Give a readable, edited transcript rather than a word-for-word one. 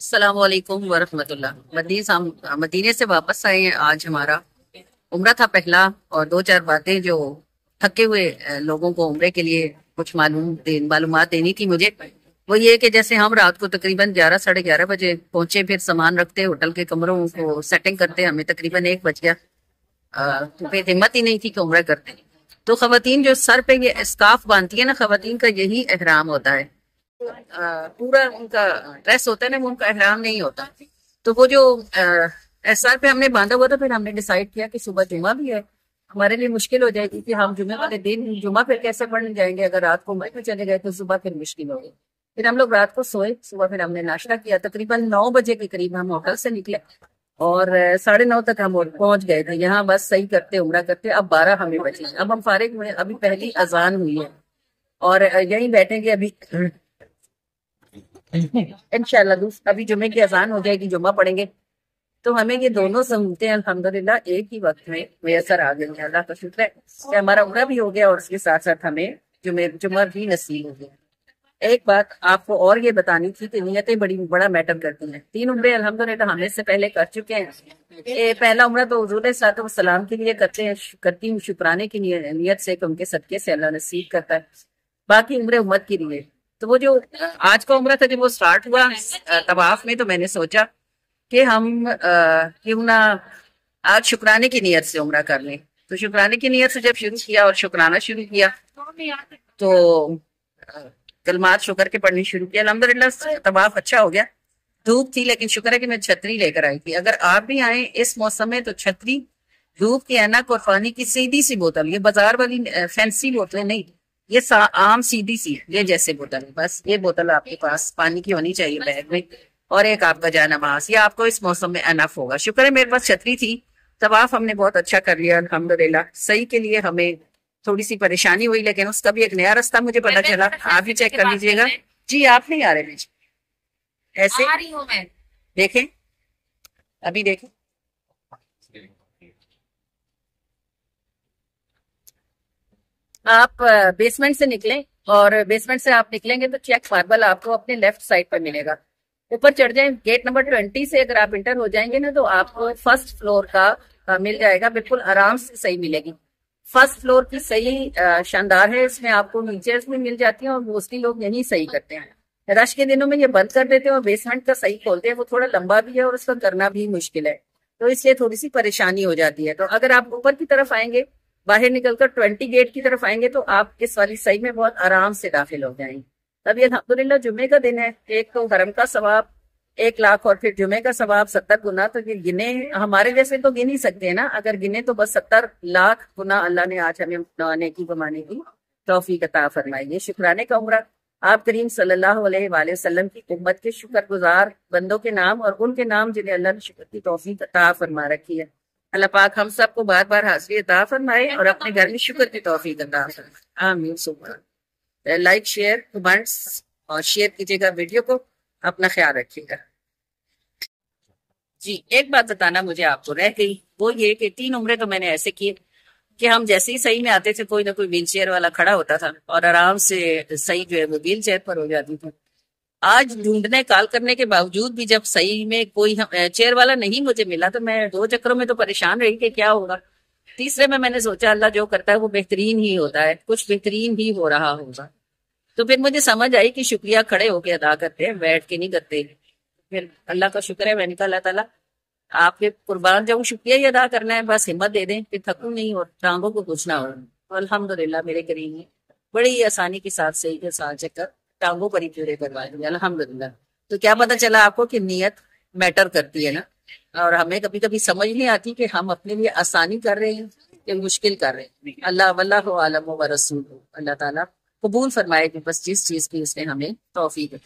السلام علیکم ورحمۃ اللہ۔ مدینے سے واپس آئے ہیں۔ آج ہمارا عمرہ تھا پہلا، اور دو چار باتیں جو تھکے ہوئے لوگوں کو عمرے کے لیے کچھ معلومات دینی تھی مجھے۔ وہ یہ کہ جیسے ہم رات کو تقریباً 11 ساڑھے 11 بجے پہنچے، پھر سامان رکھتے، ہوٹل کے کمروں کو سیٹنگ کرتے ہمیں تقریباً 1 بج گیا۔ تو پھر ہمت ہی نہیں تھی کہ عمرہ کرتے۔ تو خواتین جو سر پہ یہ اسکارف باندھتی ہیں نا، خواتین کا یہی احرام ہوتا ہے۔ پورا ان کا ڈریس ہوتا ہے نا، وہ ان کا احرام نہیں ہوتا۔ تو وہ جو سر پہ ہم نے باندھا ہوا تھا، پھر ہم نے ڈیسائیڈ کیا کہ صبح جمعہ بھی ہے، ہمارے لیے مشکل ہو جائے گی کہ ہم جمعے والے دن جمعہ پھر کیسے پڑھنے جائیں گے۔ اگر رات کو عمرے میں چلے گئے تو صبح پھر مشکل ہوگی۔ پھر ہم لوگ رات کو سوئے، صبح پھر ہم نے ناشتہ کیا، تقریباً 9 بجے کے قریب ہم ہوٹل سے نکلے، اور 9:30 تک ہم پہنچ گئے تھے یہاں۔ بس صحیح کرتے عمرہ کرتے اب 12 ہمیں بچے۔ اب ہم فارغ ہوئے، ابھی پہلی اذان ہوئی ہے، اور یہیں بیٹھیں گے ابھی انشاءاللہ۔ ابھی جمعے کی اذان ہو جائے گی، جمعہ پڑھیں گے۔ تو ہمیں یہ دونوں سہولتیں الحمدللہ ایک ہی وقت میں میسر آ گئی ہیں۔ اللہ کا شکر ہے کہ ہمارا عمرہ بھی ہو گیا، اور اس کے ساتھ ساتھ ہمیں جمعہ بھی نصیب ہو گیا۔ ایک بات آپ کو اور یہ بتانی تھی کہ نیتیں بڑا میٹر کرتی ہیں۔ 3 عمرے الحمدللہ ہم اس سے پہلے کر چکے ہیں۔ پہلا عمرہ تو حضور صلی اللہ علیہ وسلم کے لیے کرتی ہوں، شکرانے کی نیت سے کہ ان کے صدقے سے اللہ نصیب کرتا ہے۔ باقی عمرے امت کے لیے۔ تو وہ جو آج کا عمرہ تھا، جب وہ سٹارٹ ہوا طواف میں، تو میں نے سوچا کہ ہم کیوں نہ آج شکرانے کی نیت سے عمرہ کر لیں۔ تو شکرانے کی نیت سے جب شروع کیا اور شکرانہ شروع کیا، تو کلمات شکر کے پڑھنی شروع کیا۔ الحمدللہ طواف اچھا ہو گیا۔ دھوپ تھی، لیکن شکر ہے کہ میں چھتری لے کر آئی تھی۔ اگر آپ بھی آئیں اس موسم میں تو چھتری، دھوپ کی اینک اور پانی کی سیدھی سی بوتل، یہ بازار والی فینسی بوتلیں نہیں، یہ عام سیدھی سی یہ جیسے بوتل ہے، بس یہ بوتل آپ کے پاس پانی کی ہونی چاہیے بیگ میں، اور ایک آپ کا جانماز، یہ آپ کو اس موسم میں انف ہوگا۔ شکر ہے میرے پاس چھتری تھی۔ طواف ہم نے بہت اچھا کر لیا الحمدللہ۔ صحیح کے لیے ہمیں تھوڑی سی پریشانی ہوئی، لیکن اس کا بھی ایک نیا راستہ مجھے پتا چلا۔ آپ بھی چیک کر لیجیے گا۔ جی آپ نہیں آ رہے بیچ ایسے دیکھیں، ابھی دیکھیں۔ آپ بیسمنٹ سے نکلیں، اور بیسمنٹ سے آپ نکلیں گے تو چیک ماربل آپ کو اپنے لیفٹ سائڈ پر ملے گا۔ اوپر چڑھ جائیں، گیٹ نمبر 20 سے اگر آپ انٹر ہو جائیں گے نا، تو آپ کو فرسٹ فلور کا مل جائے گا، بالکل آرام سے صحیح ملے گی۔ فرسٹ فلور کی صحیح شاندار ہے، اس میں آپ کو نیچرز بھی مل جاتی ہیں، اور موسٹلی لوگ یہیں صحیح کرتے ہیں۔ رش کے دنوں میں یہ بند کر دیتے ہیں اور بیسمنٹ کا صحیح کھولتے ہیں، وہ تھوڑا لمبا بھی ہے اور اس کا کرنا بھی مشکل ہے، تو اس لیے تھوڑی سی پریشانی ہو جاتی ہے۔ تو اگر آپ اوپر کی طرف آئیں گے، باہر نکل کر 20 گیٹ کی طرف آئیں گے، تو آپ اس والی صحیح میں بہت آرام سے داخل ہو جائیں گے۔ اب یہ الحمدللہ جمعے کا دن ہے، ایک تو حرم کا ثواب 1 لاکھ، اور پھر جمعے کا ثواب 70 گنا۔ تو یہ گنے ہمارے جیسے تو گن ہی سکتے ہیں نا، اگر گنے تو بس 70 لاکھ گنا اللہ نے آج ہمیں نیکی کمانے کی توفیق عطا فرمائی ہے۔ شکرانے کا عمرہ آپ کریم صلی اللہ علیہ وآلہ وسلم کی امت کے شکر گزار بندوں کے نام، اور ان کے نام جنہیں اللہ نے شکر کی توفیق عطا فرما رکھی ہے۔ اللہ پاک ہم سب کو بار بار حاضری عطا فرمائے، اور اپنے گھر میں شکر کی توفیق عطا فرمائے، آمین سبحان۔ لائک، شیئر، کمنٹس اور شیئر کیجیے گا ویڈیو کو۔ اپنا خیال رکھیے گا۔ جی ایک بات بتانا مجھے آپ کو رہ گئی، وہ یہ کہ 3 عمرے تو میں نے ایسے کیے کہ ہم جیسے ہی صحیح میں آتے تھے، کوئی نہ کوئی ویل چیئر والا کھڑا ہوتا تھا، اور آرام سے صحیح جو ہے وہ ویل چیئر پر ہو جاتی تھی۔ آج ڈھونڈنے کال کرنے کے باوجود بھی جب صحیح میں کوئی چیئر والا نہیں مجھے ملا، تو میں 2 چکروں میں تو پریشان رہی کہ کیا ہوگا۔ تیسرے میں نے سوچا اللہ جو کرتا ہے وہ بہترین ہی ہوتا ہے، کچھ بہترین ہی ہو رہا ہوگا۔ تو پھر مجھے سمجھ آئی کہ شکریہ کھڑے ہو کے ادا کرتے ہیں، بیٹھ کے نہیں کرتے۔ پھر اللہ کا شکر ہے، میں نے کہا اللہ تعالیٰ آپ کے قربان جاؤں، شکریہ ہی ادا کرنا ہے، بس ہمت دے دیں، پھر تھکوں نہیں اور ٹانگوں کو کچھ نہ ہو۔ الحمدللہ میرے کریم نے بڑی آسانی کے ساتھ صحیح کے ساتھ چکر ٹانگوں پر ہی پورے کروا دیا الحمدللہ۔ تو کیا پتا چلا آپ کو کہ نیت میٹر کرتی ہے نا، اور ہمیں کبھی کبھی سمجھ نہیں آتی کہ ہم اپنے لیے آسانی کر رہے ہیں کہ مشکل کر رہے ہیں۔ اللہ واللہ عالم و رسول، اللہ تعالیٰ قبول فرمائے کہ بس جس چیز کی اس نے ہمیں توفیق دی۔